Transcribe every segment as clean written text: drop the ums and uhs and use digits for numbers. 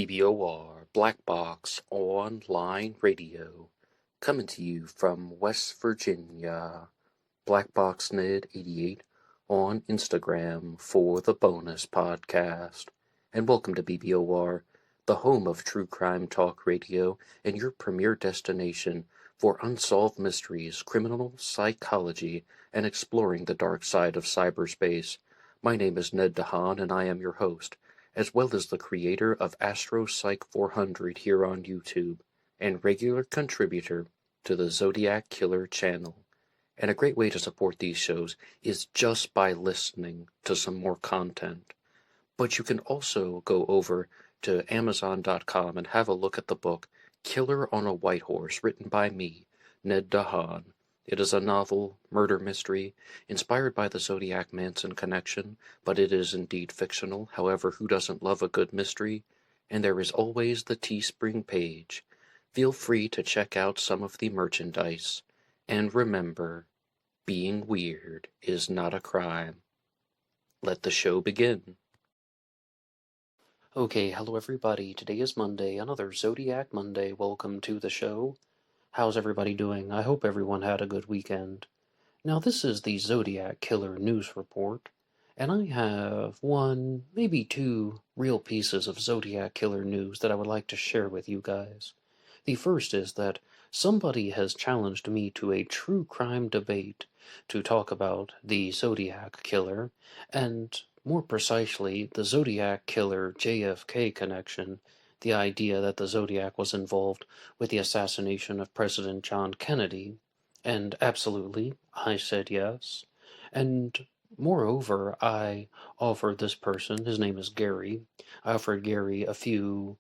BBOR Black Box Online Radio, coming to you from West Virginia. BlackBoxNid88 on Instagram for the bonus podcast. And welcome to BBOR, the home of true crime talk radio and your premier destination for unsolved mysteries, criminal psychology, and exploring the dark side of cyberspace. My name is Ned DeHaan, and I am your host, as well as the creator of AstroPsych 400 here on YouTube, and regular contributor to the Zodiac Killer channel. And a great way to support these shows is just by listening to some more content. But you can also go over to Amazon.com and have a look at the book Killer on a White Horse, written by me, Ned DeHaan. It is a novel, murder mystery, inspired by the Zodiac Manson connection, but it is indeed fictional. However, who doesn't love a good mystery? And there is always the TeeSpring page. Feel free to check out some of the merchandise. And remember, being weird is not a crime. Let the show begin. Okay, hello everybody. Today is Monday, another Zodiac Monday. Welcome to the show. How's everybody doing? I hope everyone had a good weekend. Now, this is the Zodiac Killer News Report, and I have one, maybe two real pieces of Zodiac Killer news that I would like to share with you guys. The first is that somebody has challenged me to a true crime debate to talk about the Zodiac Killer, and more precisely, the Zodiac Killer JFK connection, the idea that the Zodiac was involved with the assassination of President John Kennedy. And absolutely, I said yes. And moreover, I offered this person, his name is Gary, I offered Gary a few,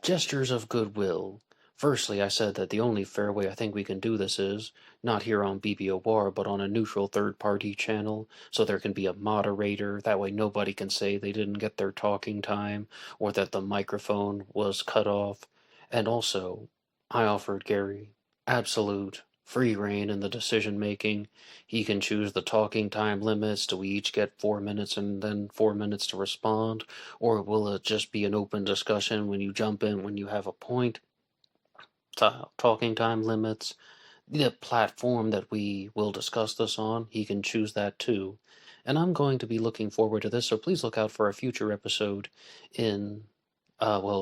gestures of goodwill. Firstly, I said that the only fair way I think we can do this is, not here on BBOR, but on a neutral third-party channel, so there can be a moderator. That way nobody can say they didn't get their talking time, or that the microphone was cut off. And also, I offered Gary absolute free reign in the decision-making. He can choose the talking time limits. Do we each get 4 minutes and then 4 minutes to respond? Or will it just be an open discussion when you jump in when you have a point? Talking time limits, the platform that we will discuss this on, he can choose that too. And I'm going to be looking forward to this, so please look out for a future episode in,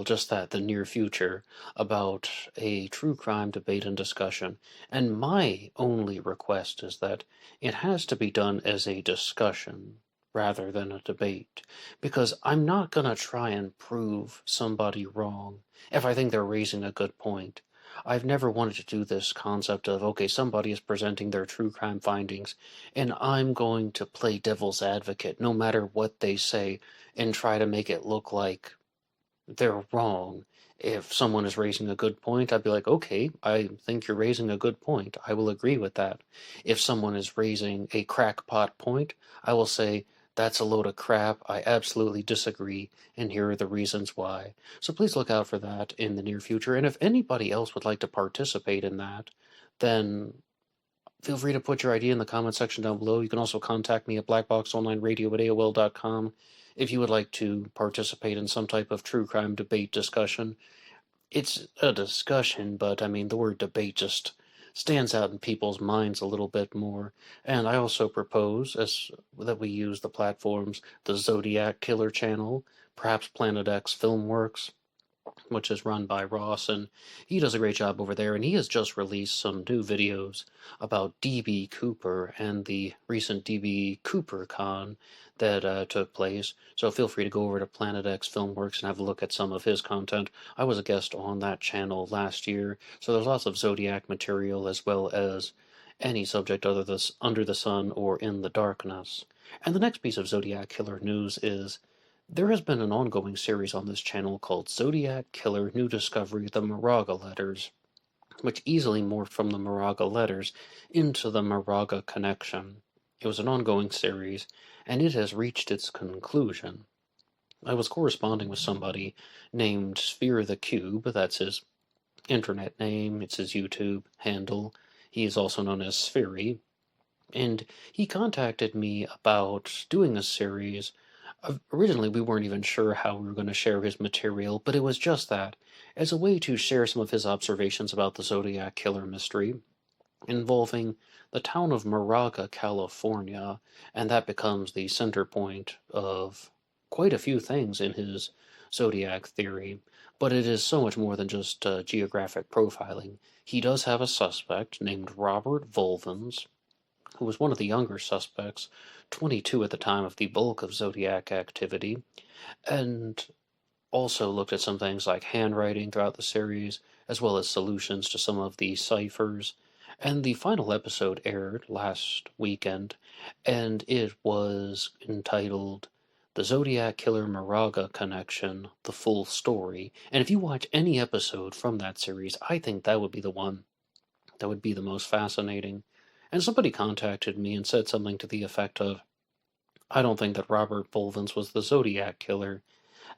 just that, the near future, about a true crime debate and discussion. And my only request is that it has to be done as a discussion rather than a debate, because I'm not going to try and prove somebody wrong if I think they're raising a good point. I've never wanted to do this concept of, okay, somebody is presenting their true crime findings, and I'm going to play devil's advocate no matter what they say and try to make it look like they're wrong. If someone is raising a good point, I'd be like, okay, I think you're raising a good point. I will agree with that. If someone is raising a crackpot point, I will say, that's a load of crap. I absolutely disagree, and here are the reasons why. So please look out for that in the near future. And if anybody else would like to participate in that, then feel free to put your idea in the comment section down below. You can also contact me at BlackBoxOnlineRadio at AOL.com if you would like to participate in some type of true crime debate discussion. It's a discussion, but I mean, the word debate just stands out in people's minds a little bit more. And I also propose that we use the platforms, the Zodiac Killer channel, perhaps Planet X Filmworks, which is run by Ross, and he does a great job over there, and he has just released some new videos about DB Cooper and the recent DB Cooper Con that took place, so feel free to go over to Planet X Filmworks and have a look at some of his content. I was a guest on that channel last year, so there's lots of Zodiac material as well as any subject under the sun or in the darkness. And the next piece of Zodiac Killer news is there has been an ongoing series on this channel called Zodiac Killer New Discovery, the Moraga Letters, which easily morphed from the Moraga Letters into the Moraga Connection. It was an ongoing series, and it has reached its conclusion. I was corresponding with somebody named Sphere the Cube, that's his internet name, it's his YouTube handle. He is also known as Sphere, and he contacted me about doing a series Originally, we weren't even sure how we were going to share his material, but it was just that, as a way to share some of his observations about the Zodiac Killer mystery, involving the town of Moraga, California, and that becomes the center point of quite a few things in his Zodiac theory. But it is so much more than just geographic profiling. He does have a suspect named Robert Volvins, who was one of the younger suspects, 22 at the time of the bulk of Zodiac activity, and also looked at some things like handwriting throughout the series, as well as solutions to some of the ciphers. And the final episode aired last weekend, and it was entitled The Zodiac Killer Moraga Connection, The Full Story. And if you watch any episode from that series, I think that would be the one that would be the most fascinating. And somebody contacted me and said something to the effect of, I don't think that Robert Volvins was the Zodiac Killer.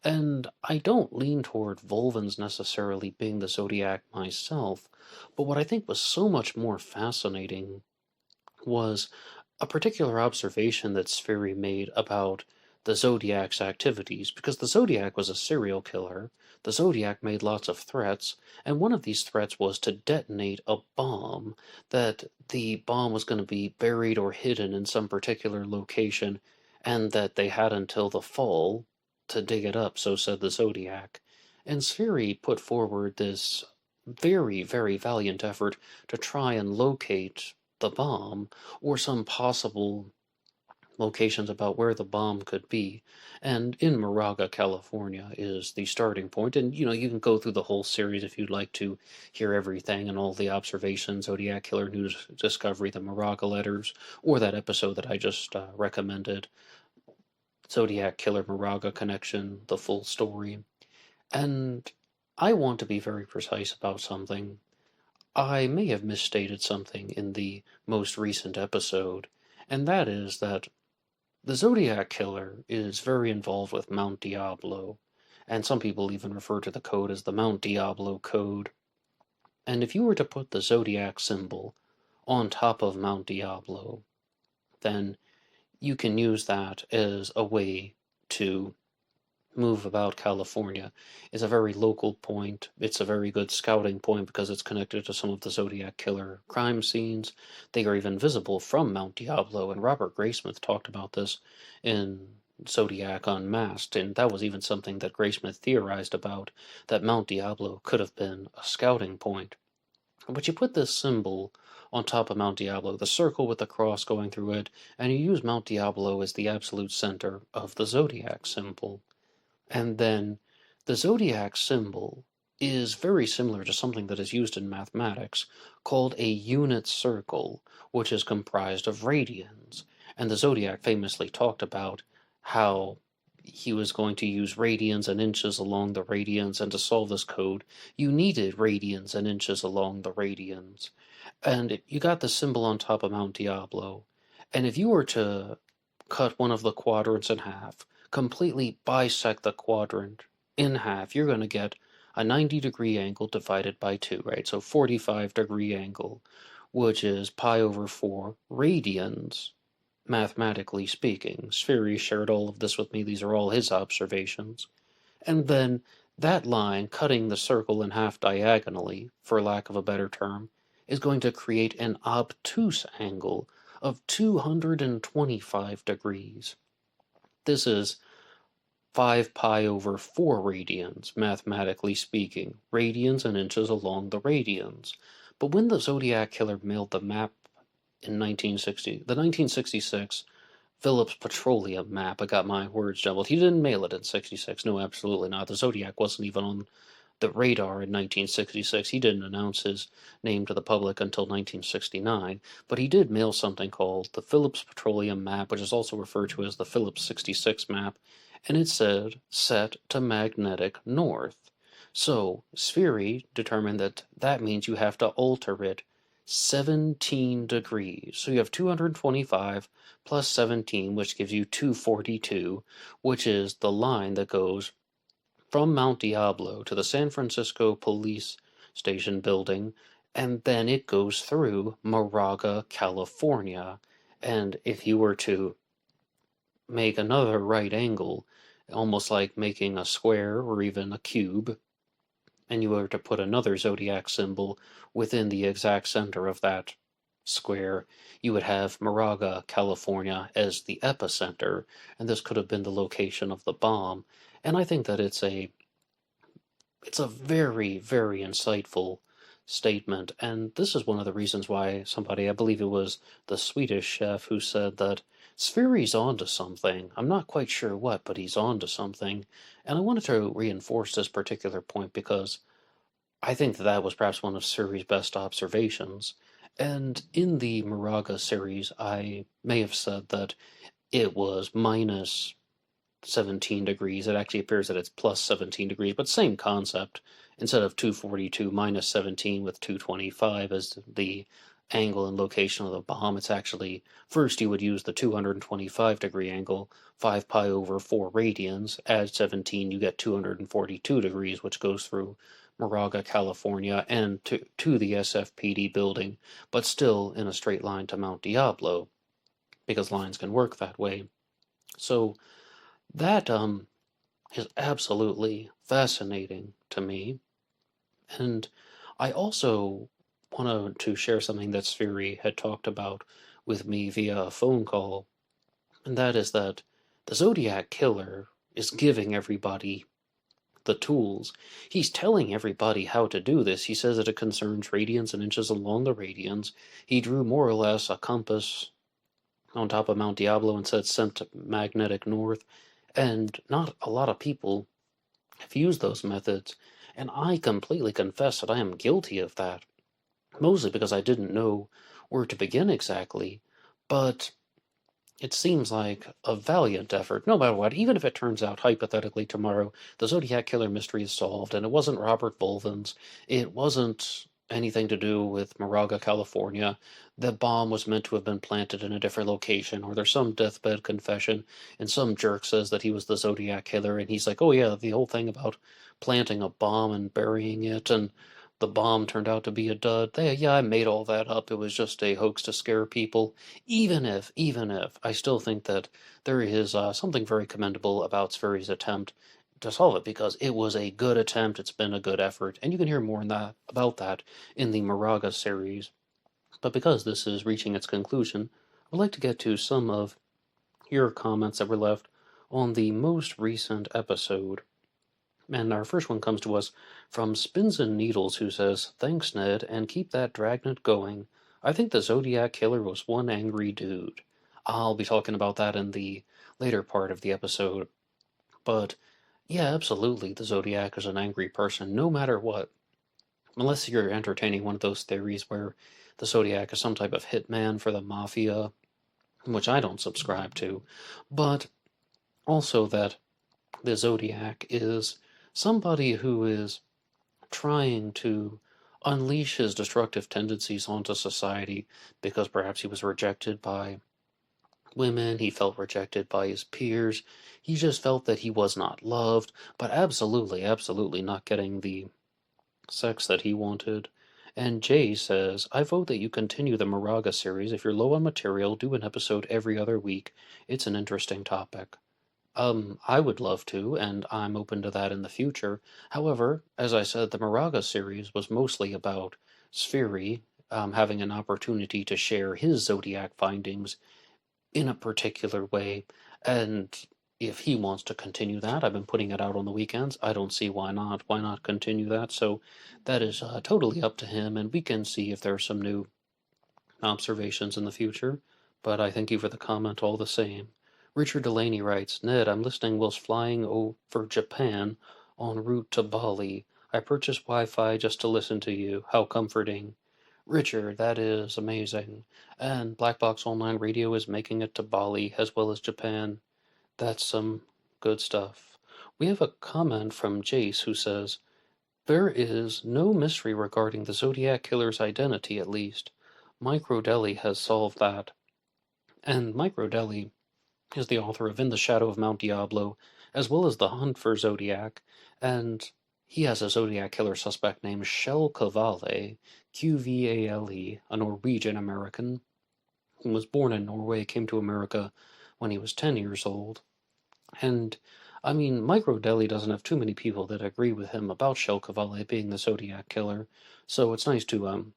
And I don't lean toward Volvins necessarily being the Zodiac myself, but what I think was so much more fascinating was a particular observation that Spheri made about the Zodiac's activities, because the Zodiac was a serial killer. The Zodiac made lots of threats, and one of these threats was to detonate a bomb, that the bomb was going to be buried or hidden in some particular location, and that they had until the fall to dig it up, so said the Zodiac. And Spheri put forward this very, very valiant effort to try and locate the bomb, or some possible locations about where the bomb could be. And in Moraga, California is the starting point. And, you can go through the whole series if you'd like to hear everything and all the observations, Zodiac Killer News Discovery, the Moraga letters, or that episode that I just recommended, Zodiac Killer Moraga Connection, the full story. And I want to be very precise about something. I may have misstated something in the most recent episode, and that is that the Zodiac Killer is very involved with Mount Diablo, and some people even refer to the code as the Mount Diablo code. And if you were to put the Zodiac symbol on top of Mount Diablo, then you can use that as a way to move about California. Is a very local point. It's a very good scouting point because it's connected to some of the Zodiac Killer crime scenes. They are even visible from Mount Diablo, and Robert Graysmith talked about this in Zodiac Unmasked, and that was even something that Graysmith theorized about, that Mount Diablo could have been a scouting point. But you put this symbol on top of Mount Diablo, the circle with the cross going through it, and you use Mount Diablo as the absolute center of the Zodiac symbol. And then the zodiac symbol is very similar to something that is used in mathematics called a unit circle, which is comprised of radians. And the zodiac famously talked about how he was going to use radians and inches along the radians, and to solve this code, you needed radians and inches along the radians. And you got the symbol on top of Mount Diablo. And if you were to cut one of the quadrants in half, completely bisect the quadrant in half, you're going to get a 90-degree angle divided by 2, right? So 45-degree angle, which is pi over 4 radians, mathematically speaking. Spheri shared all of this with me. These are all his observations. And then that line, cutting the circle in half diagonally, for lack of a better term, is going to create an obtuse angle of 225 degrees. This is 5 pi over 4 radians, mathematically speaking, radians and inches along the radians. But when the Zodiac Killer mailed the map in 1966 Phillips Petroleum map, I got my words jumbled. He didn't mail it in 66, no, absolutely not. The Zodiac wasn't even on the radar in 1966. He didn't announce his name to the public until 1969, but he did mail something called the Phillips Petroleum Map, which is also referred to as the Phillips 66 map, and it said set to magnetic north. So Spheri determined that that means you have to alter it 17 degrees. So you have 225 plus 17, which gives you 242, which is the line that goes from Mount Diablo to the San Francisco Police Station building, and then it goes through Moraga, California. And if you were to make another right angle, almost like making a square or even a cube, and you were to put another zodiac symbol within the exact center of that square, you would have Moraga, California, as the epicenter, and this could have been the location of the bomb. And I think that it's a very, very insightful statement, and this is one of the reasons why somebody, I believe it was the Swedish chef, who said that Spheri's onto something. I'm not quite sure what, but he's onto something. And I wanted to reinforce this particular point because I think that that was perhaps one of Suri's best observations. And in the Moraga series, I may have said that it was minus 17 degrees. It actually appears that it's plus 17 degrees, but same concept. Instead of 242 minus 17 with 225 as the angle and location of the bomb, it's actually, first you would use the 225-degree angle, 5 pi over 4 radians, add 17, you get 242 degrees, which goes through Moraga, California, and to the SFPD building, but still in a straight line to Mount Diablo, because lines can work that way. So that is absolutely fascinating to me. And I also wanted to share something that Spheri had talked about with me via a phone call, and that is that the Zodiac Killer is giving everybody the tools. He's telling everybody how to do this. He says that it concerns radians and inches along the radians. He drew more or less a compass on top of Mount Diablo and said sent magnetic north, and not a lot of people have used those methods, and I completely confess that I am guilty of that, mostly because I didn't know where to begin exactly, but it seems like a valiant effort, no matter what, even if it turns out, hypothetically, tomorrow, the Zodiac Killer mystery is solved, and it wasn't Robert Volvins, it wasn't anything to do with Moraga, California, the bomb was meant to have been planted in a different location, or there's some deathbed confession, and some jerk says that he was the Zodiac Killer, and he's like, oh yeah, the whole thing about planting a bomb and burying it, and the bomb turned out to be a dud. Yeah, I made all that up. It was just a hoax to scare people. Even if, I still think that there is something very commendable about Spheri's attempt to solve it, because it was a good attempt, it's been a good effort, and you can hear more about that in the Moraga series. But because this is reaching its conclusion, I'd like to get to some of your comments that were left on the most recent episode. And our first one comes to us from Spins and Needles, who says, thanks, Ned, and keep that dragnet going. I think the Zodiac Killer was one angry dude. I'll be talking about that in the later part of the episode. But, yeah, absolutely, the Zodiac is an angry person, no matter what. Unless you're entertaining one of those theories where the Zodiac is some type of hitman for the Mafia, which I don't subscribe to. But also that the Zodiac is somebody who is trying to unleash his destructive tendencies onto society because perhaps he was rejected by women, he felt rejected by his peers, he just felt that he was not loved, but absolutely not getting the sex that he wanted. And Jay says, I vote that you continue the Moraga series. If you're low on material, do an episode every other week. It's an interesting topic. I would love to, and I'm open to that in the future. However, as I said, the Moraga series was mostly about Spheri having an opportunity to share his Zodiac findings in a particular way, and if he wants to continue that, I've been putting it out on the weekends. I don't see why not. Why not continue that? So that is totally up to him, and we can see if there are some new observations in the future. But I thank you for the comment all the same. Richard Delaney writes, Ned, I'm listening whilst flying over Japan en route to Bali. I purchased Wi-Fi just to listen to you. How comforting. Richard, that is amazing. And BlackBoxOnlineRadio is making it to Bali as well as Japan. That's some good stuff. We have a comment from Jace who says, there is no mystery regarding the Zodiac Killer's identity, at least. Microdeli has solved that. And Microdeli is the author of In the Shadow of Mount Diablo, as well as The Hunt for Zodiac, and he has a Zodiac Killer suspect named Kjell Kvale, Qvale, a Norwegian American, who was born in Norway, came to America when he was 10 years old. And, I mean, Mike Rodelli doesn't have too many people that agree with him about Shel Cavalli being the Zodiac Killer, so it's nice to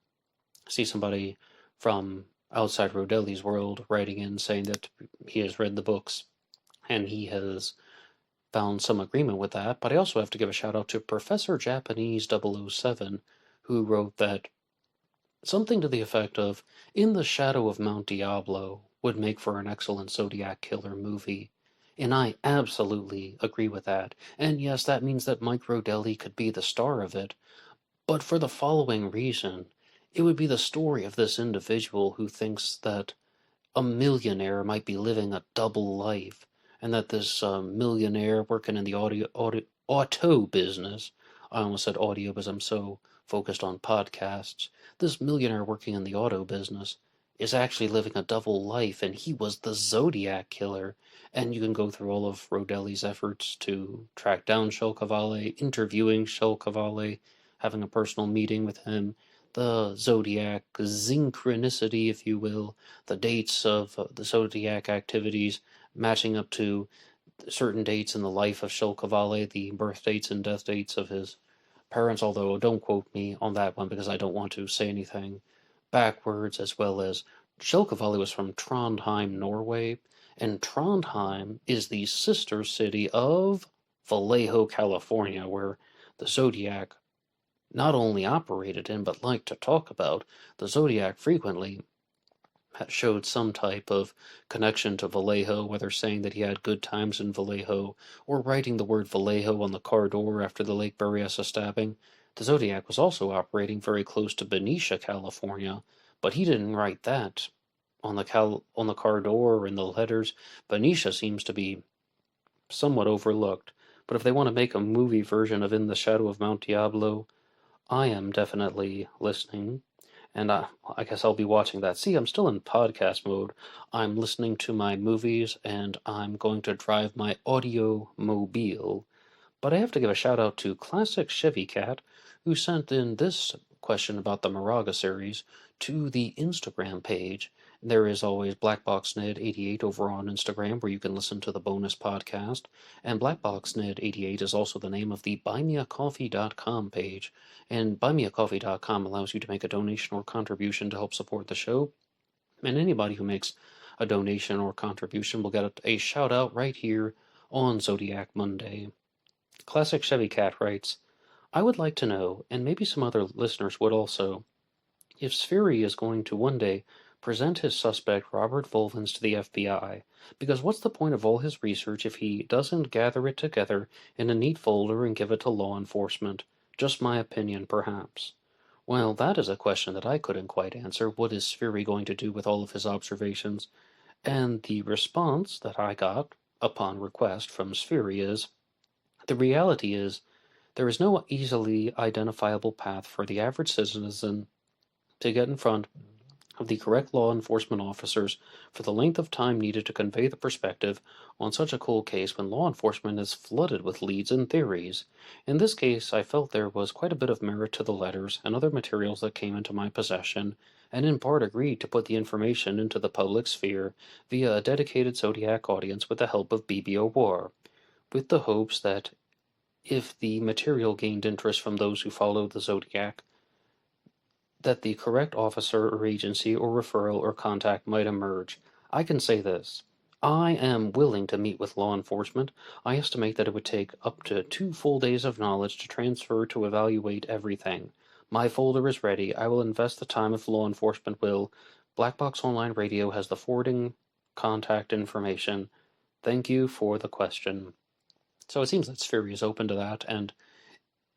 see somebody from outside Rodelli's world writing in saying that he has read the books and he has found some agreement with that. But I also have to give a shout out to Professor Japanese 007, who wrote that something to the effect of, In the Shadow of Mount Diablo would make for an excellent Zodiac Killer movie. And I absolutely agree with that. And yes, that means that Mike Rodelli could be the star of it, but for the following reason. It would be the story of this individual who thinks that a millionaire might be living a double life, and that this millionaire working in the auto business, I almost said audio because I'm so focused on podcasts, this millionaire working in the auto business is actually living a double life, and he was the Zodiac Killer. And you can go through all of Rodelli's efforts to track down Shel Cavalli, interviewing Shel Cavalli, having a personal meeting with him, the Zodiac synchronicity, if you will, the dates of the Zodiac activities matching up to certain dates in the life of Shel Cavalli, the birth dates and death dates of his parents, although don't quote me on that one because I don't want to say anything backwards, as well as Shel Cavalli was from Trondheim, Norway, and Trondheim is the sister city of Vallejo, California, where the Zodiac not only operated in but liked to talk about. The Zodiac frequently showed some type of connection to Vallejo, whether saying that he had good times in Vallejo or writing the word Vallejo on the car door after the Lake Berryessa stabbing. The Zodiac was also operating very close to Benicia, California, but he didn't write that on the car door or in the letters. Benicia seems to be somewhat overlooked, but if they want to make a movie version of In the Shadow of Mount Diablo, I am definitely listening, and I guess I'll be watching that. See, I'm still in podcast mode. I'm listening to my movies, and I'm going to drive my audio mobile. But I have to give a shout out to Classic Chevy Cat, who sent in this question about the Moraga series to the Instagram page. There is always BlackBoxNed88 over on Instagram, where you can listen to the bonus podcast. And BlackBoxNed88 is also the name of the BuyMeACoffee.com page. And BuyMeACoffee.com allows you to make a donation or contribution to help support the show. And anybody who makes a donation or contribution will get a shout out right here on Zodiac Monday. Classic Chevy Cat writes, I would like to know, and maybe some other listeners would also, if Spheri is going to one day present his suspect Robert Volvins to the FBI, because what's the point of all his research if he doesn't gather it together in a neat folder and give it to law enforcement? Just my opinion, perhaps. Well, that is a question that I couldn't quite answer. What is Spheri going to do with all of his observations? And the response that I got upon request from Spheri is, the reality is, there is no easily identifiable path for the average citizen to get in front of the correct law enforcement officers for the length of time needed to convey the perspective on such a cold case when law enforcement is flooded with leads and theories. In this case, I felt there was quite a bit of merit to the letters and other materials that came into my possession, and in part agreed to put the information into the public sphere via a dedicated Zodiac audience with the help of BBOR, with the hopes that if the material gained interest from those who followed the Zodiac, that the correct officer or agency or referral or contact might emerge. I can say this. I am willing to meet with law enforcement. I estimate that it would take up to 2 full days of knowledge to transfer to evaluate everything. My folder is ready. I will invest the time if law enforcement will. Black Box Online Radio has the forwarding contact information. Thank you for the question. So it seems that Spheri is open to that, and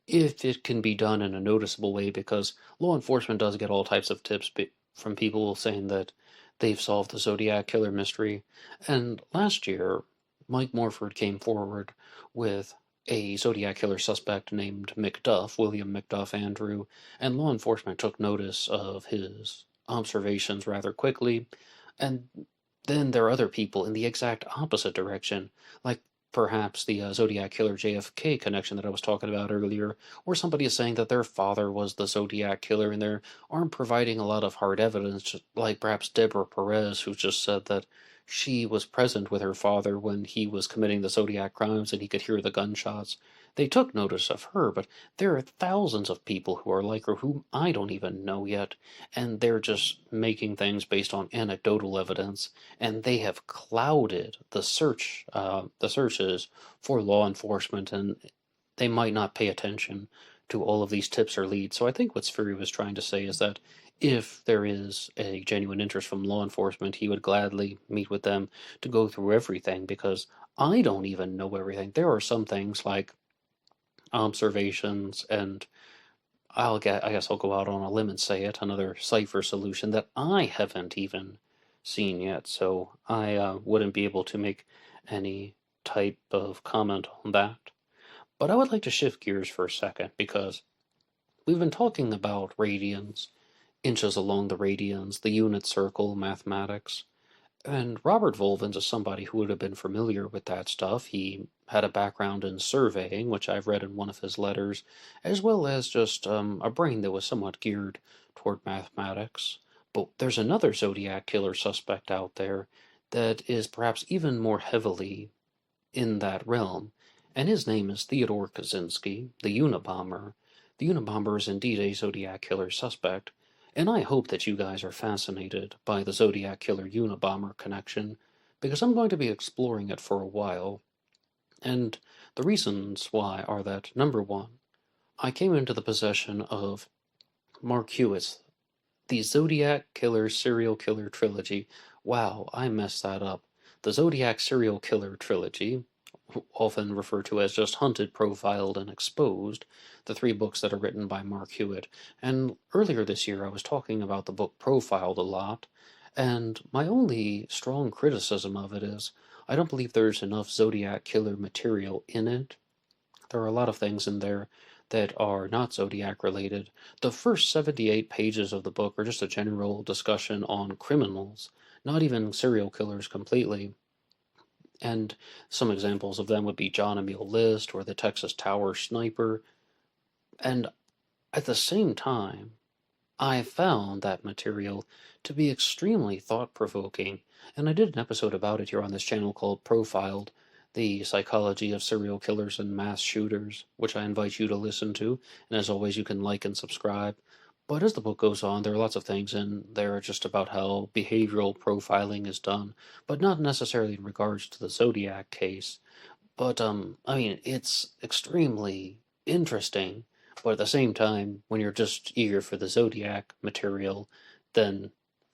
if it can be done in a noticeable way, because law enforcement does get all types of tips from people saying that they've solved the Zodiac Killer mystery. And last year, Mike Morford came forward with a Zodiac Killer suspect named McDuff, William McDuff Andrew, and law enforcement took notice of his observations rather quickly. And then there are other people in the exact opposite direction, like perhaps the Zodiac Killer JFK connection that I was talking about earlier, or somebody is saying that their father was the Zodiac Killer and they aren't providing a lot of hard evidence, like perhaps Deborah Perez, who just said that she was present with her father when he was committing the Zodiac crimes and he could hear the gunshots. They took notice of her, but there are thousands of people who are like her whom I don't even know yet, and they're just making things based on anecdotal evidence, and they have clouded the searches for law enforcement, and they might not pay attention to all of these tips or leads. So I think what Spheri was trying to say is that if there is a genuine interest from law enforcement, he would gladly meet with them to go through everything, because I don't even know everything. There are some things like observations, and I guess I'll go out on a limb and say it, another cipher solution that I haven't even seen yet. So I wouldn't be able to make any type of comment on that. But I would like to shift gears for a second, because we've been talking about radians, inches along the radians, the unit circle, mathematics, and Robert Volvins is somebody who would have been familiar with that stuff. He had a background in surveying, which I've read in one of his letters, as well as just a brain that was somewhat geared toward mathematics. But there's another Zodiac killer suspect out there that is perhaps even more heavily in that realm, and his name is Theodore Kaczynski, the Unabomber. The Unabomber is indeed a Zodiac killer suspect, and I hope that you guys are fascinated by the Zodiac killer Unabomber connection, because I'm going to be exploring it for a while, and the reasons why are that, number one, I came into the possession of Mark Hewitt's The Zodiac Killer Serial Killer Trilogy. Wow, I messed that up. The Zodiac Serial Killer Trilogy, often referred to as just Hunted, Profiled, and Exposed, the three books that are written by Mark Hewitt. And earlier this year I was talking about the book Profiled a lot, and my only strong criticism of it is I don't believe there's enough Zodiac Killer material in it. There are a lot of things in there that are not Zodiac related. The first 78 pages of the book are just a general discussion on criminals, not even serial killers completely. And some examples of them would be John Emil List or the Texas Tower Sniper. And at the same time, I found that material to be extremely thought-provoking, and I did an episode about it here on this channel called Profiled, the Psychology of Serial Killers and Mass Shooters, which I invite you to listen to, and as always you can like and subscribe. But as the book goes on, there are lots of things in there just about how behavioral profiling is done, but not necessarily in regards to the Zodiac case. But, I mean, it's extremely interesting, but at the same time, when you're just eager for the Zodiac material, then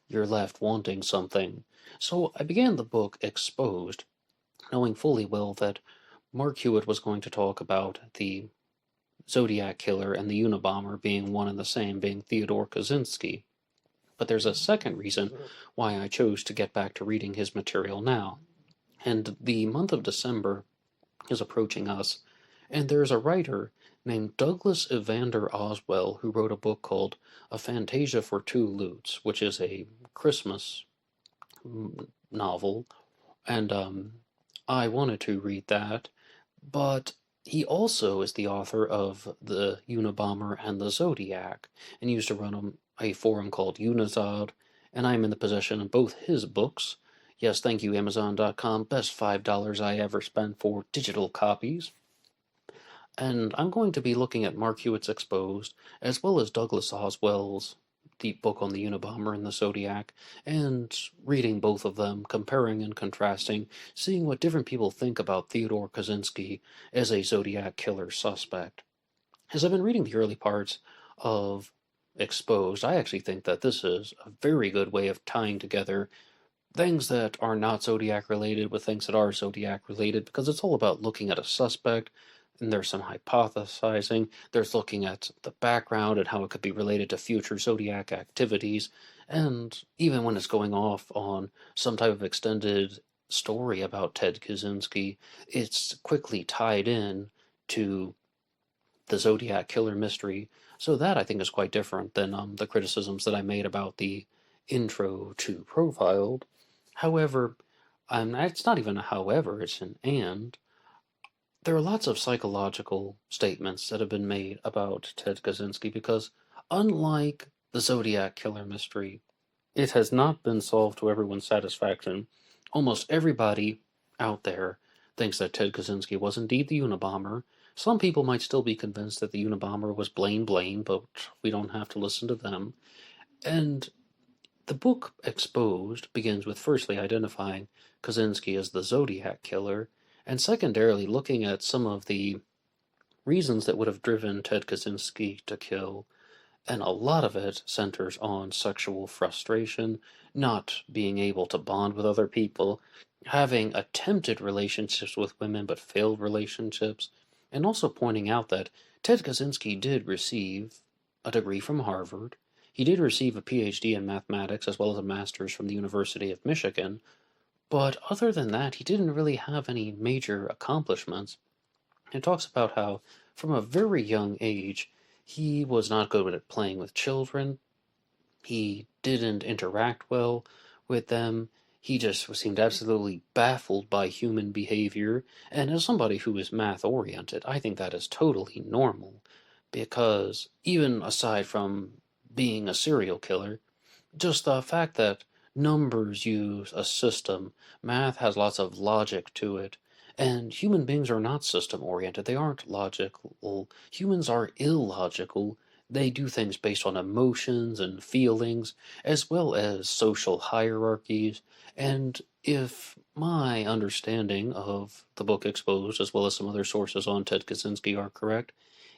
you're left wanting something. So I began the book Exposed, knowing fully well that Mark Hewitt was going to talk about the Zodiac Killer and the Unabomber being one and the same, being Theodore Kaczynski. But there's a second reason why I chose to get back to reading his material now. And the month of December is approaching us, and there's a writer named Douglas Evander Oswell who wrote a book called A Fantasia for Two Lutes, which is a Christmas novel, and I wanted to read that, but he also is the author of The Unabomber and the Zodiac, and used to run a forum called Unizod, and I'm in the possession of both his books. Yes, thank you, Amazon.com. Best $5 I ever spent for digital copies. And I'm going to be looking at Mark Hewitt's Exposed, as well as Douglas Oswell's deep book on the Unabomber and the Zodiac, and reading both of them, comparing and contrasting, seeing what different people think about Theodore Kaczynski as a Zodiac killer suspect. As I've been reading the early parts of Exposed, I actually think that this is a very good way of tying together things that are not Zodiac related with things that are Zodiac related, because it's all about looking at a suspect, and there's some hypothesizing, there's looking at the background and how it could be related to future Zodiac activities, and even when it's going off on some type of extended story about Ted Kaczynski, it's quickly tied in to the Zodiac killer mystery. So that, I think, is quite different than the criticisms that I made about the intro to Profiled. However, it's not even a however, it's an and. There are lots of psychological statements that have been made about Ted Kaczynski, because unlike the Zodiac killer mystery, it has not been solved to everyone's satisfaction. Almost everybody out there thinks that Ted Kaczynski was indeed the Unabomber. Some people might still be convinced that the Unabomber was Blaine Blaine, but we don't have to listen to them. And the book Exposed begins with firstly identifying Kaczynski as the Zodiac killer, and secondarily looking at some of the reasons that would have driven Ted Kaczynski to kill, and a lot of it centers on sexual frustration, not being able to bond with other people, having attempted relationships with women but failed relationships, and also pointing out that Ted Kaczynski did receive a degree from Harvard. He did receive a PhD in mathematics as well as a master's from the University of Michigan, but other than that, he didn't really have any major accomplishments. It talks about how, from a very young age, he was not good at playing with children. He didn't interact well with them. He just seemed absolutely baffled by human behavior. And as somebody who is math oriented, I think that is totally normal. Because even aside from being a serial killer, just the fact that numbers use a system, math has lots of logic to it, and human beings are not system oriented. They aren't logical. Humans are illogical. They do things based on emotions and feelings, as well as social hierarchies. And if my understanding of the book Exposed, as well as some other sources on Ted Kaczynski, are correct,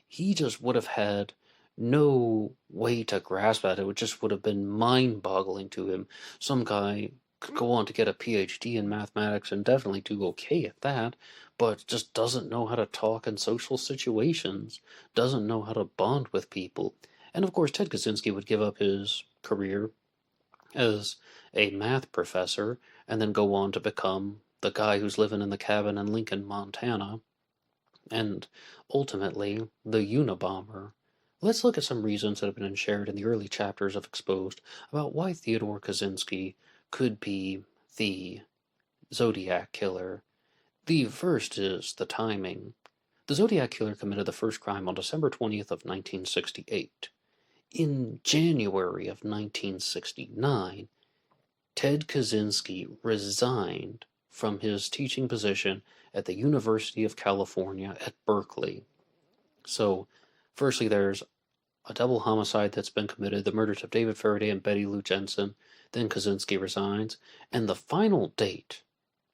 he just would have had no way to grasp that. It just would have been mind-boggling to him. Some guy could go on to get a PhD in mathematics and definitely do okay at that, but just doesn't know how to talk in social situations, doesn't know how to bond with people. And of course, Ted Kaczynski would give up his career as a math professor and then go on to become the guy who's living in the cabin in Lincoln, Montana, and ultimately the Unabomber. Let's look at some reasons that have been shared in the early chapters of Exposed about why Theodore Kaczynski could be the Zodiac killer. The first is the timing. The Zodiac killer committed the first crime on December 20th of 1968. In January of 1969, Ted Kaczynski resigned from his teaching position at the University of California at Berkeley. So, firstly, there's a double homicide that's been committed, the murders of David Faraday and Betty Lou Jensen. Then Kaczynski resigns, and the final date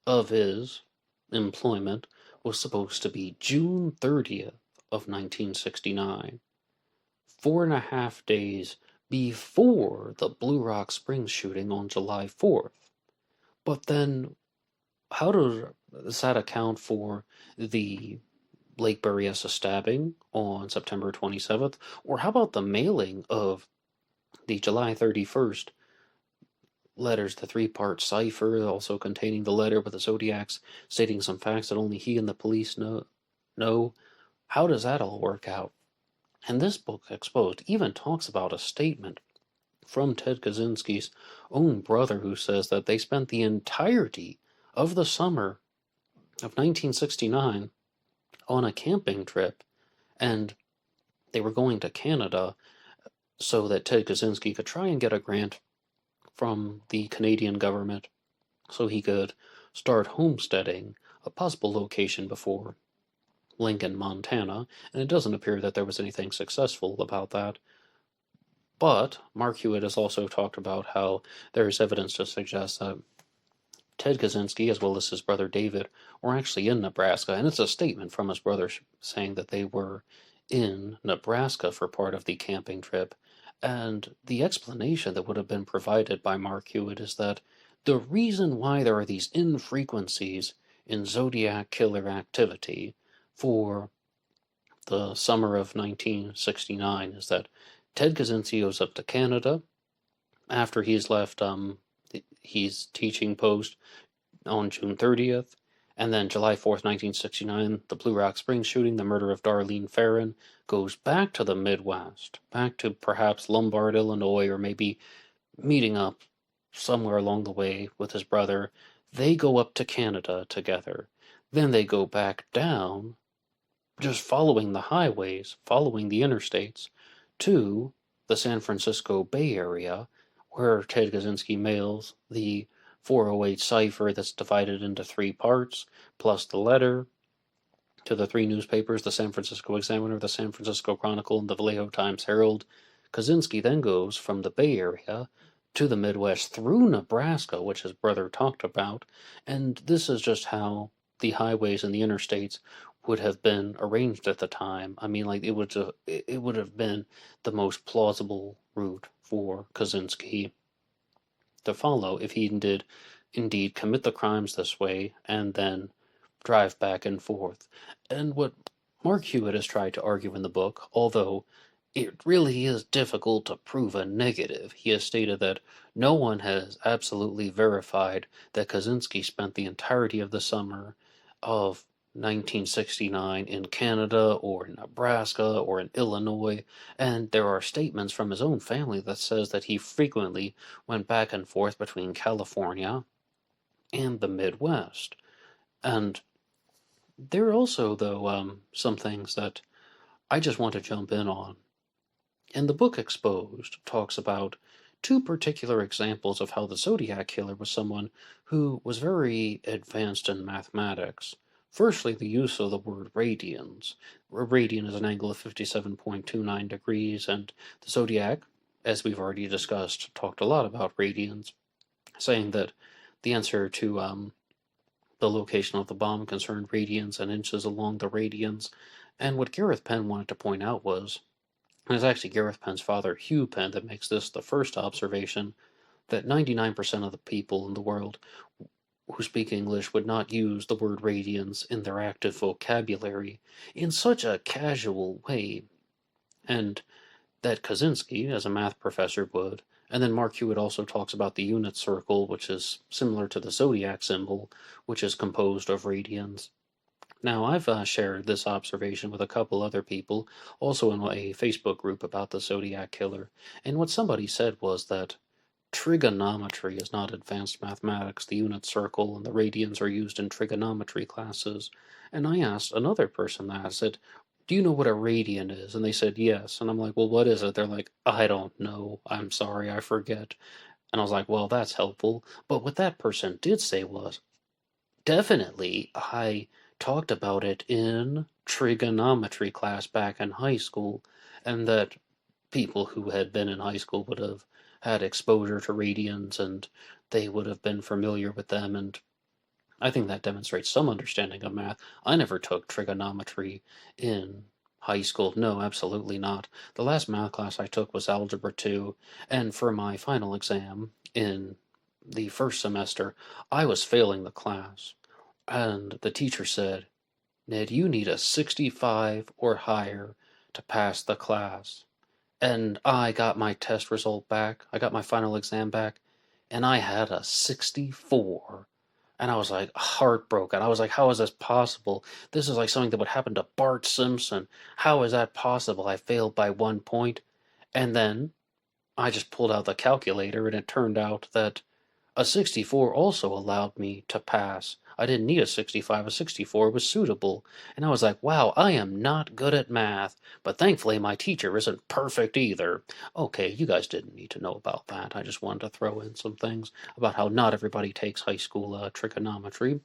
of his employment was supposed to be June 30th of 1969, 4.5 days before the Blue Rock Springs shooting on July 4th. But then, how does that account for the Lake Berryessa stabbing on September 27th? Or how about the mailing of the July 31st letters, the three-part cipher, also containing the letter with the Zodiacs stating some facts that only he and the police know? How does that all work out? And this book, Exposed, even talks about a statement from Ted Kaczynski's own brother who says that they spent the entirety of the summer of 1969 on a camping trip, and they were going to Canada so that Ted Kaczynski could try and get a grant from the Canadian government so he could start homesteading a possible location before Lincoln, Montana, and it doesn't appear that there was anything successful about that. But Mark Hewitt has also talked about how there is evidence to suggest that Ted Kaczynski, as well as his brother David, were actually in Nebraska, and it's a statement from his brother saying that they were in Nebraska for part of the camping trip. And the explanation that would have been provided by Mark Hewitt is that the reason why there are these infrequencies in Zodiac killer activity for the summer of 1969 is that Ted Kaczynski goes up to Canada after he's left his teaching post on June 30th, and then July 4th, 1969, the Blue Rock Springs shooting, the murder of Darlene Ferrin, goes back to the Midwest, back to perhaps Lombard, Illinois, or maybe meeting up somewhere along the way with his brother. They go up to Canada together. Then they go back down, just following the highways, following the interstates, to the San Francisco Bay Area, where Ted Kaczynski mails the 408 cipher that's divided into 3 parts, plus the letter to the 3 newspapers, the San Francisco Examiner, the San Francisco Chronicle, and the Vallejo Times-Herald. Kaczynski then goes from the Bay Area to the Midwest through Nebraska, which his brother talked about, and this is just how the highways and the interstates would have been arranged at the time. I mean, like, it would have been the most plausible route for Kaczynski to follow if he did indeed commit the crimes this way and then drive back and forth. And what Mark Hewitt has tried to argue in the book, although it really is difficult to prove a negative, he has stated that no one has absolutely verified that Kaczynski spent the entirety of the summer of 1969 in Canada or in Nebraska or in Illinois, and there are statements from his own family that says that he frequently went back and forth between California and the Midwest. And there are also, though, some things that I just want to jump in on. And the book Exposed talks about 2 particular examples of how the Zodiac Killer was someone who was very advanced in mathematics. Firstly, the use of the word radians. A radian is an angle of 57.29 degrees, and the Zodiac, as we've already discussed, talked a lot about radians, saying that the answer to the location of the bomb concerned radians and inches along the radians. And what Gareth Penn wanted to point out was, and it's actually Gareth Penn's father, Hugh Penn, that makes this the first observation, that 99% of the people in the world who speak English would not use the word radians in their active vocabulary in such a casual way, and that Kaczynski, as a math professor, would. And then Mark Hewitt also talks about the unit circle, which is similar to the zodiac symbol, which is composed of radians. Now, I've shared this observation with a couple other people, also in a Facebook group about the Zodiac Killer, and what somebody said was that trigonometry is not advanced mathematics. The unit circle and the radians are used in trigonometry classes. And I asked another person that, I said, do you know what a radian is? And they said, yes. And I'm like, well, what is it? They're like, I don't know. I'm sorry, I forget. And I was like, well, that's helpful. But what that person did say was, definitely, I talked about it in trigonometry class back in high school, and that people who had been in high school would have had exposure to radians, and they would have been familiar with them, and I think that demonstrates some understanding of math. I never took trigonometry in high school. No, absolutely not. The last math class I took was Algebra 2, and for my final exam in the first semester, I was failing the class. And the teacher said, Ned, you need a 65 or higher to pass the class. And I got my test result back. I got my final exam back, and I had a 64. And I was like heartbroken. I was like, how is this possible? This is like something that would happen to Bart Simpson. How is that possible? I failed by 1 point. And then I just pulled out the calculator, and it turned out that a 64 also allowed me to pass. I didn't need a 65. A 64 was suitable. And I was like, wow, I am not good at math. But thankfully, my teacher isn't perfect either. Okay, you guys didn't need to know about that. I just wanted to throw in some things about how not everybody takes high school trigonometry.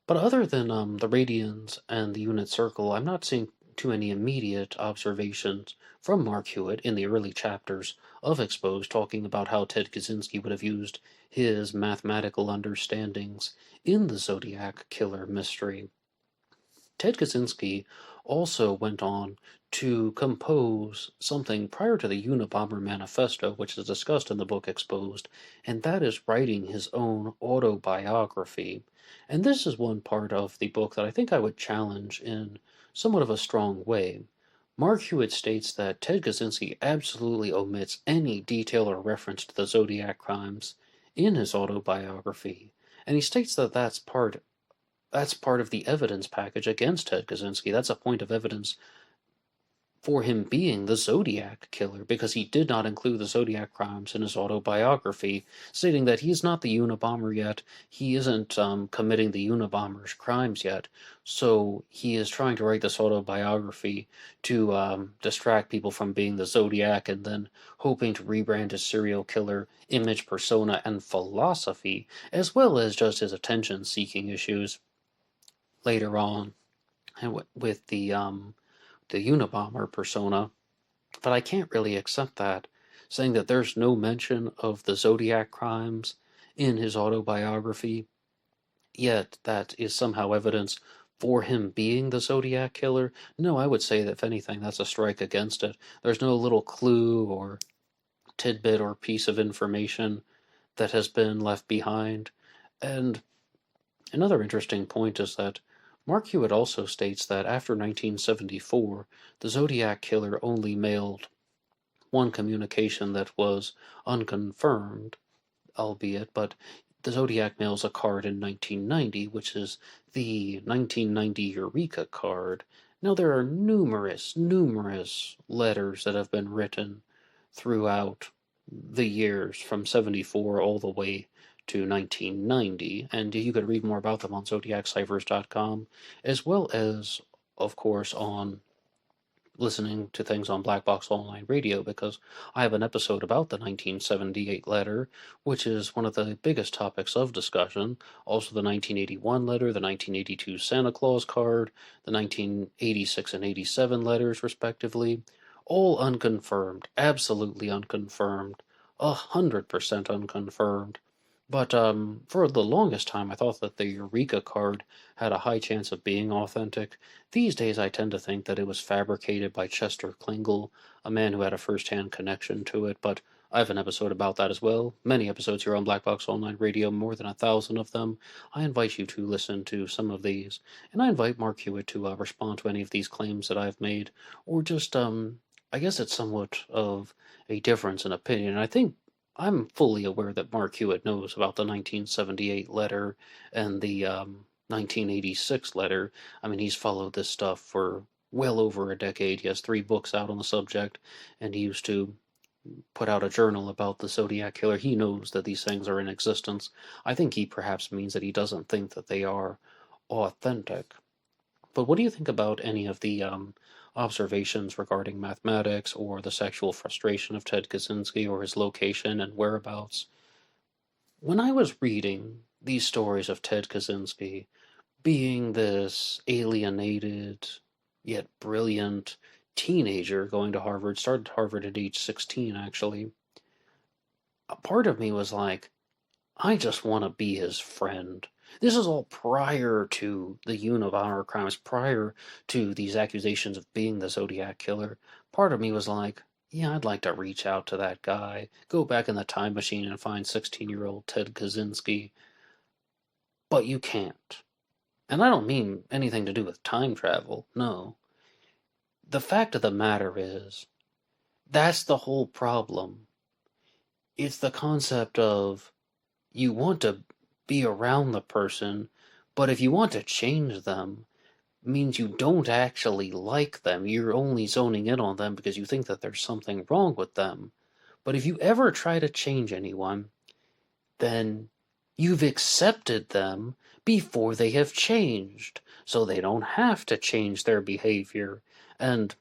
But other than the radians and the unit circle, I'm not seeing too many immediate observations from Mark Hewitt in the early chapters of Exposed, talking about how Ted Kaczynski would have used his mathematical understandings in the Zodiac Killer mystery. Ted Kaczynski also went on to compose something prior to the Unabomber Manifesto, which is discussed in the book Exposed, and that is writing his own autobiography. And this is one part of the book that I think I would challenge in somewhat of a strong way. Mark Hewitt states that Ted Kaczynski absolutely omits any detail or reference to the Zodiac crimes in his autobiography, and he states that that's part of the evidence package against Ted Kaczynski. That's a point of evidence for him being the Zodiac killer, because he did not include the Zodiac crimes in his autobiography, stating that he's not the Unabomber yet, he isn't committing the Unabomber's crimes yet, so he is trying to write this autobiography to distract people from being the Zodiac, and then hoping to rebrand his serial killer image, persona, and philosophy, as well as just his attention-seeking issues later on with the Unabomber persona, but I can't really accept that, saying that there's no mention of the Zodiac crimes in his autobiography, yet that is somehow evidence for him being the Zodiac killer. No, I would say that if anything, that's a strike against it. There's no little clue or tidbit or piece of information that has been left behind. And another interesting point is that Mark Hewitt also states that after 1974, the Zodiac killer only mailed one communication that was unconfirmed, albeit, but the Zodiac mails a card in 1990, which is the 1990 Eureka card. Now, there are numerous letters that have been written throughout the years from 74 all the way to 1990, and you could read more about them on ZodiacCiphers.com, as well as, of course, on listening to things on Black Box Online Radio, because I have an episode about the 1978 letter, which is one of the biggest topics of discussion. Also, the 1981 letter, the 1982 Santa Claus card, the 1986 and 87 letters, respectively. All unconfirmed, absolutely unconfirmed, 100% unconfirmed. But for the longest time, I thought that the Eureka card had a high chance of being authentic. These days, I tend to think that it was fabricated by Chester Klingle, a man who had a first-hand connection to it, but I have an episode about that as well. Many episodes here on Black Box Online Radio, more than 1,000 of them. I invite you to listen to some of these, and I invite Mark Hewitt to respond to any of these claims that I've made, or just, I guess it's somewhat of a difference in opinion. I think I'm fully aware that Mark Hewitt knows about the 1978 letter and the 1986 letter. I mean, he's followed this stuff for well over a decade. He has 3 books out on the subject, and he used to put out a journal about the Zodiac killer. He knows that these things are in existence. I think he perhaps means that he doesn't think that they are authentic. But what do you think about any of the observations regarding mathematics or the sexual frustration of Ted Kaczynski or his location and whereabouts? When I was reading these stories of Ted Kaczynski being this alienated yet brilliant teenager going to Harvard, started Harvard at age 16 actually, a part of me was like, I just want to be his friend. This is all prior to the Unabomber crimes, prior to these accusations of being the Zodiac killer. Part of me was like, yeah, I'd like to reach out to that guy, go back in the time machine and find 16-year-old Ted Kaczynski. But you can't. And I don't mean anything to do with time travel, no. The fact of the matter is, that's the whole problem. It's the concept of you want to be around the person, but if you want to change them, it means you don't actually like them. You're only zoning in on them because you think that there's something wrong with them. But if you ever try to change anyone, then you've accepted them before they have changed, so they don't have to change their behavior. And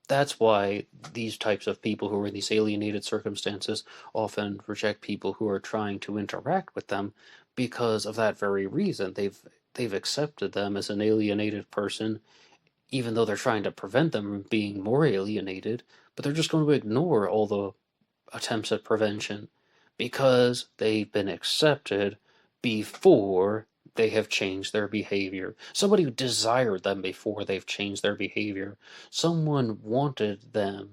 that's why these types of people who are in these alienated circumstances often reject people who are trying to interact with them because of that very reason. They've accepted them as an alienated person, even though they're trying to prevent them from being more alienated, but they're just going to ignore all the attempts at prevention because they've been accepted before they have changed their behavior. Somebody who desired them before they've changed their behavior. Someone wanted them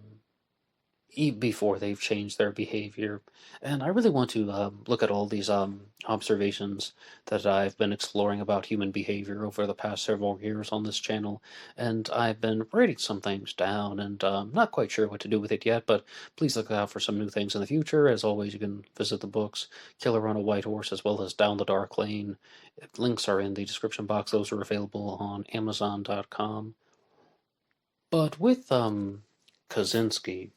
before they've changed their behavior. And I really want to look at all these observations that I've been exploring about human behavior over the past several years on this channel. And I've been writing some things down, and not quite sure what to do with it yet, but please look out for some new things in the future. As always, you can visit the books Killer on a White Horse as well as Down the Dark Lane. Links are in the description box. Those are available on Amazon.com. But with Kaczynski,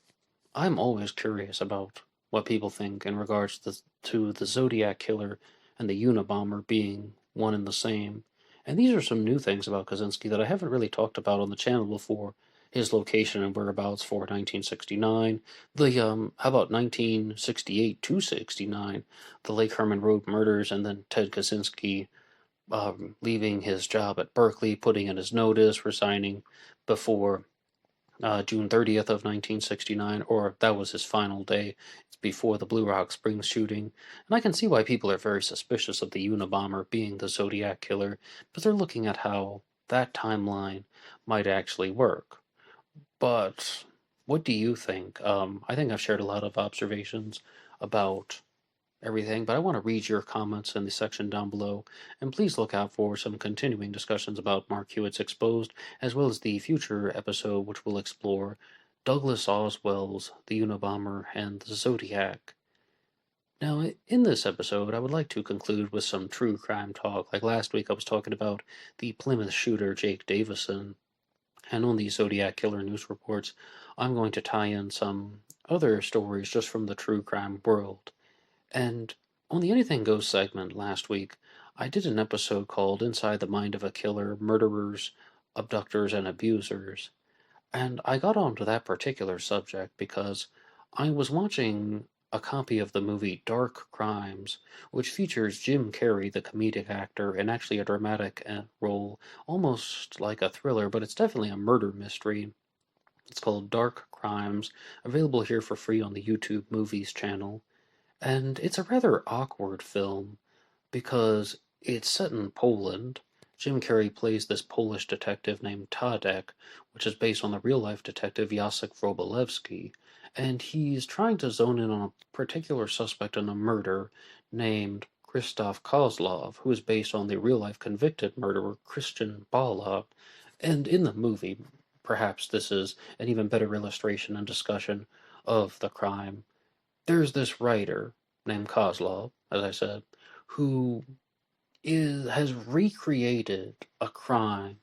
I'm always curious about what people think in regards to the Zodiac killer and the Unabomber being one and the same. And these are some new things about Kaczynski that I haven't really talked about on the channel before. His location and whereabouts for 1969. How about 1968 to 69? The Lake Herman Road murders, and then Ted Kaczynski leaving his job at Berkeley, putting in his notice, resigning before June 30th of 1969, or that was his final day. It's before the Blue Rock Springs shooting, and I can see why people are very suspicious of the Unabomber being the Zodiac killer, but they're looking at how that timeline might actually work. But what do you think? I think I've shared a lot of observations about everything, but I want to read your comments in the section down below, and please look out for some continuing discussions about Mark Hewitt's Exposed, as well as the future episode which will explore Douglas Oswell's The Unabomber and the Zodiac. Now, in this episode, I would like to conclude with some true crime talk. Like last week, I was talking about the Plymouth shooter, Jake Davison, and on the Zodiac Killer news reports, I'm going to tie in some other stories just from the true crime world. And on the Anything Goes segment last week, I did an episode called Inside the Mind of a Killer, Murderers, Abductors, and Abusers. And I got onto that particular subject because I was watching a copy of the movie Dark Crimes, which features Jim Carrey, the comedic actor, in actually a dramatic role, almost like a thriller, but it's definitely a murder mystery. It's called Dark Crimes, available here for free on the YouTube Movies channel. And it's a rather awkward film because it's set in Poland. Jim Carrey plays this Polish detective named Tadek, which is based on the real-life detective Jacek Wróblewski, and he's trying to zone in on a particular suspect in a murder named Krzysztof Kozlov, who is based on the real-life convicted murderer Christian Bala. And in the movie, perhaps this is an even better illustration and discussion of the crime. There's this writer named Kozlov, as I said, who has recreated a crime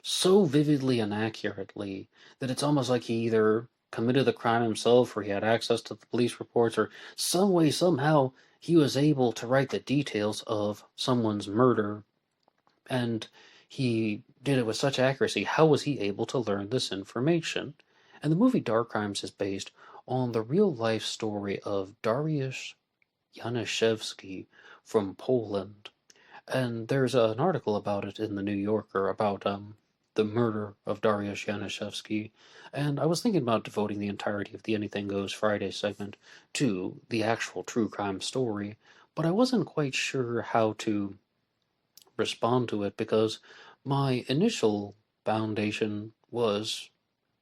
so vividly and accurately that it's almost like he either committed the crime himself or he had access to the police reports, or some way, somehow, he was able to write the details of someone's murder, and he did it with such accuracy. How was he able to learn this information? And the movie Dark Crimes is based on the real-life story of Dariusz Januszewski from Poland. And there's an article about it in the New Yorker about the murder of Dariusz Januszewski. And I was thinking about devoting the entirety of the Anything Goes Friday segment to the actual true crime story, but I wasn't quite sure how to respond to it because my initial foundation was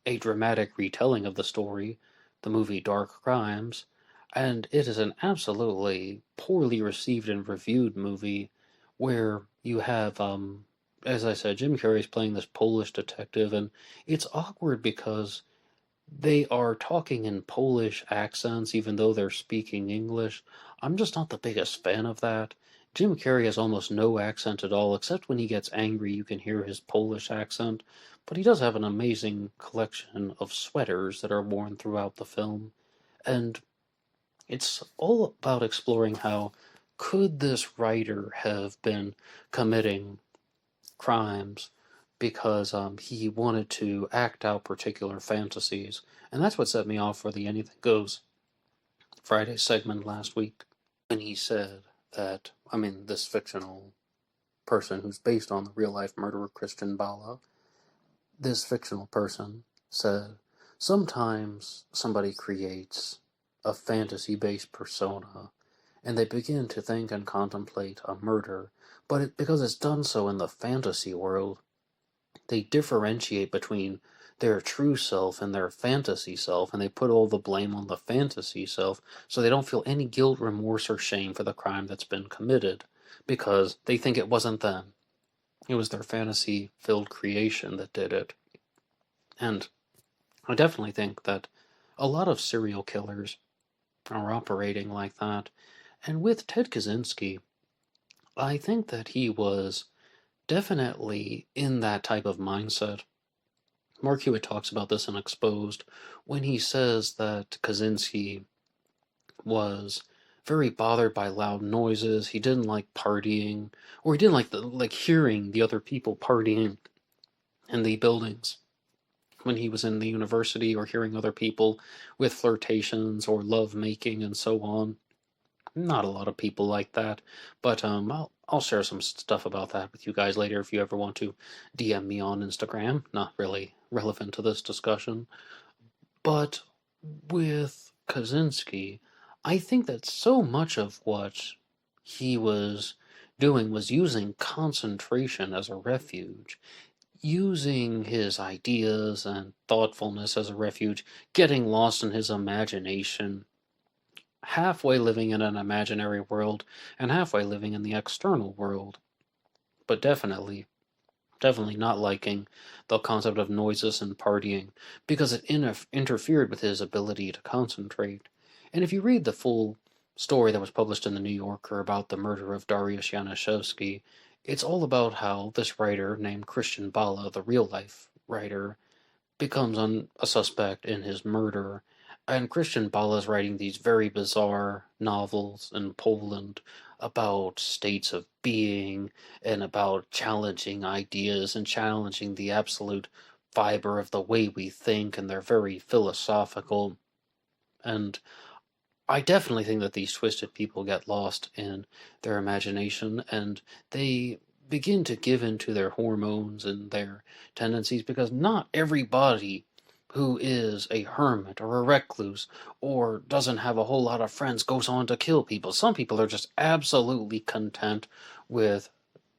a dramatic retelling of the story, the movie Dark Crimes, and it is an absolutely poorly received and reviewed movie where you have, as I said, Jim Carrey's playing this Polish detective, and it's awkward because they are talking in Polish accents even though they're speaking English. I'm just not the biggest fan of that. Jim Carrey has almost no accent at all, except when he gets angry you can hear his Polish accent, but he does have an amazing collection of sweaters that are worn throughout the film, and it's all about exploring how could this writer have been committing crimes because he wanted to act out particular fantasies. And that's what set me off for the Anything Goes Friday segment last week, when he said that, this fictional person who's based on the real-life murderer Christian Bala, this fictional person said, sometimes somebody creates a fantasy-based persona, and they begin to think and contemplate a murder, but because it's done so in the fantasy world, they differentiate between their true self and their fantasy self, and they put all the blame on the fantasy self, so they don't feel any guilt, remorse, or shame for the crime that's been committed, because they think it wasn't them. It was their fantasy-filled creation that did it. And I definitely think that a lot of serial killers are operating like that. And with Ted Kaczynski, I think that he was definitely in that type of mindset Mark Hewitt talks about this in Exposed when he says that Kaczynski was very bothered by loud noises. He didn't like partying, or he didn't like hearing the other people partying in the buildings when he was in the university, or hearing other people with flirtations or love making and so on. Not a lot of people like that, but I'll share some stuff about that with you guys later if you ever want to DM me on Instagram. Not really relevant to this discussion, but with Kaczynski, I think that so much of what he was doing was using concentration as a refuge, using his ideas and thoughtfulness as a refuge, getting lost in his imagination, halfway living in an imaginary world and halfway living in the external world. But definitely not liking the concept of noises and partying because it interfered with his ability to concentrate. And if you read the full story that was published in the New Yorker about the murder of Dariusz Januszewski, it's all about how this writer named Christian Bala, the real-life writer, becomes a suspect in his murder. And Christian Bala is writing these very bizarre novels in Poland about states of being and about challenging ideas and challenging the absolute fiber of the way we think, and they're very philosophical. And I definitely think that these twisted people get lost in their imagination, and they begin to give in to their hormones and their tendencies, because not everybody who is a hermit or a recluse or doesn't have a whole lot of friends goes on to kill people. Some people are just absolutely content with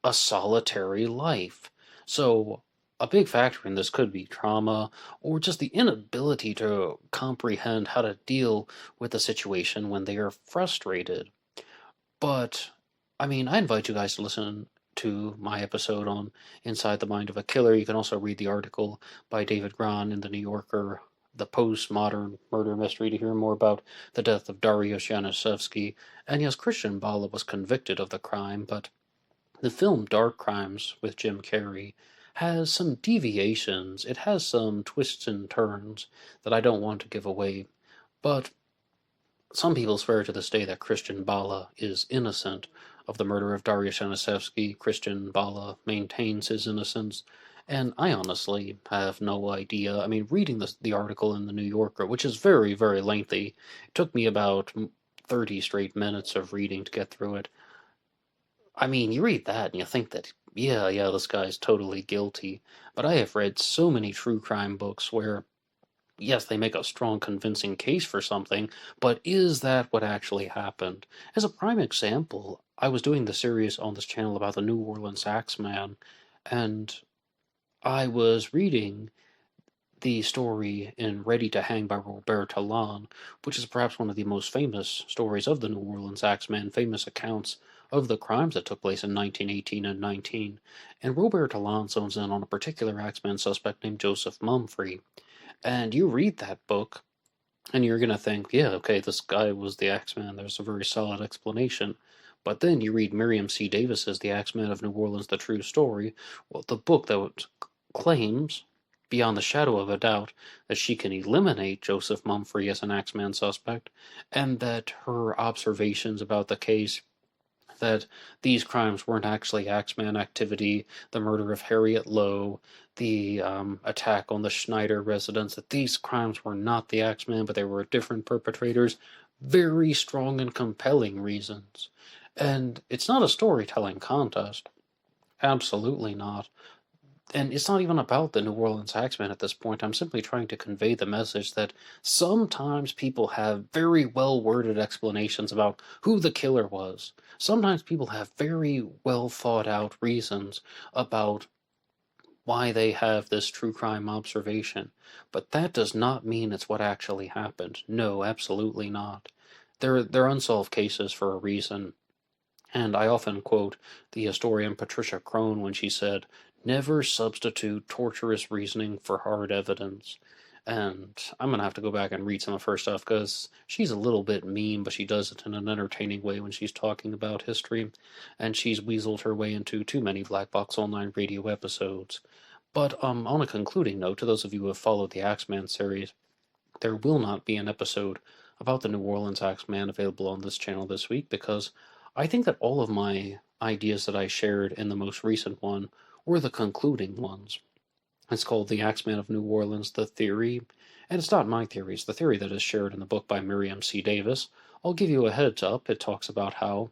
a solitary life. So a big factor in this could be trauma, or just the inability to comprehend how to deal with a situation when they are frustrated. But, I mean, I invite you guys to listen to my episode on Inside the Mind of a Killer. You can also read the article by David Gran in the New Yorker, The Postmodern Murder Mystery, to hear more about the death of Dariusz Januszewski. And yes, Christian Bala was convicted of the crime, but the film Dark Crimes with Jim Carrey has some deviations. It has some twists and turns that I don't want to give away. But some people swear to this day that Christian Bala is innocent of the murder of Dariusz Januszewski. Christian Bala maintains his innocence, and I honestly have no idea. I mean, reading the article in the New Yorker, which is very, very lengthy, it took me about 30 straight minutes of reading to get through it. I mean, you read that and you think that, yeah, this guy's totally guilty. But I have read so many true crime books where, yes, they make a strong, convincing case for something, but is that what actually happened? As a prime example, I was doing the series on this channel about the New Orleans Axeman, and I was reading the story in Ready to Hang by Robert Talon, which is perhaps one of the most famous stories of the New Orleans Axeman, famous accounts of the crimes that took place in 1918 and 19. And Robert Talon zones in on a particular Axeman suspect named Joseph Mumfree. And you read that book, and you're going to think, yeah, okay, this guy was the Axeman. There's a very solid explanation. But then you read Miriam C. Davis's The Axeman of New Orleans, The True Story, well, the book that claims, beyond the shadow of a doubt, that she can eliminate Joseph Mumfree as an Axeman suspect, and that her observations about the case, that these crimes weren't actually Axeman activity, the murder of Harriet Lowe, the attack on the Schneider residence, that these crimes were not the Axeman, but they were different perpetrators. Very strong and compelling reasons. And it's not a storytelling contest. Absolutely not. And it's not even about the New Orleans Axeman at this point. I'm simply trying to convey the message that sometimes people have very well-worded explanations about who the killer was. Sometimes people have very well-thought-out reasons about why they have this true crime observation. But that does not mean it's what actually happened. No, absolutely not. They're unsolved cases for a reason. And I often quote the historian Patricia Crone when she said, "Never substitute torturous reasoning for hard evidence." And I'm going to have to go back and read some of her stuff because she's a little bit mean, but she does it in an entertaining way when she's talking about history. And she's weaseled her way into too many Black Box Online Radio episodes. But on a concluding note, to those of you who have followed the Axeman series, there will not be an episode about the New Orleans Axeman available on this channel this week because I think that all of my ideas that I shared in the most recent one were the concluding ones. It's called The Axeman of New Orleans, The Theory, and it's not my theory, it's the theory that is shared in the book by Miriam C. Davis. I'll give you a heads up. It talks about how,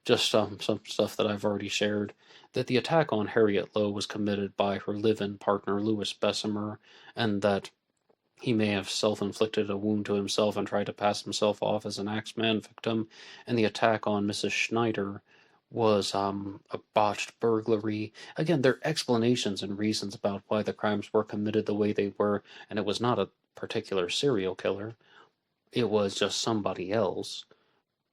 just some stuff that I've already shared, that the attack on Harriet Lowe was committed by her live-in partner Louis Bessemer, and that he may have self-inflicted a wound to himself and tried to pass himself off as an Axeman victim, and the attack on Mrs. Schneider was a botched burglary. Again, there are explanations and reasons about why the crimes were committed the way they were, and it was not a particular serial killer. It was just somebody else.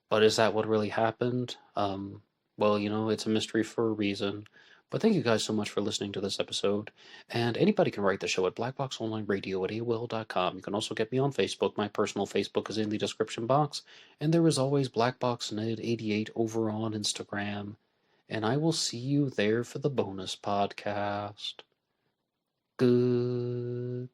But is that what really happened? Well, it's a mystery for a reason. But thank you guys so much for listening to this episode. And anybody can write the show at BlackBoxOnlineRadio at AOL.com. You can also get me on Facebook. My personal Facebook is in the description box. And there is always BlackBoxNed88 over on Instagram. And I will see you there for the bonus podcast. Goodbye.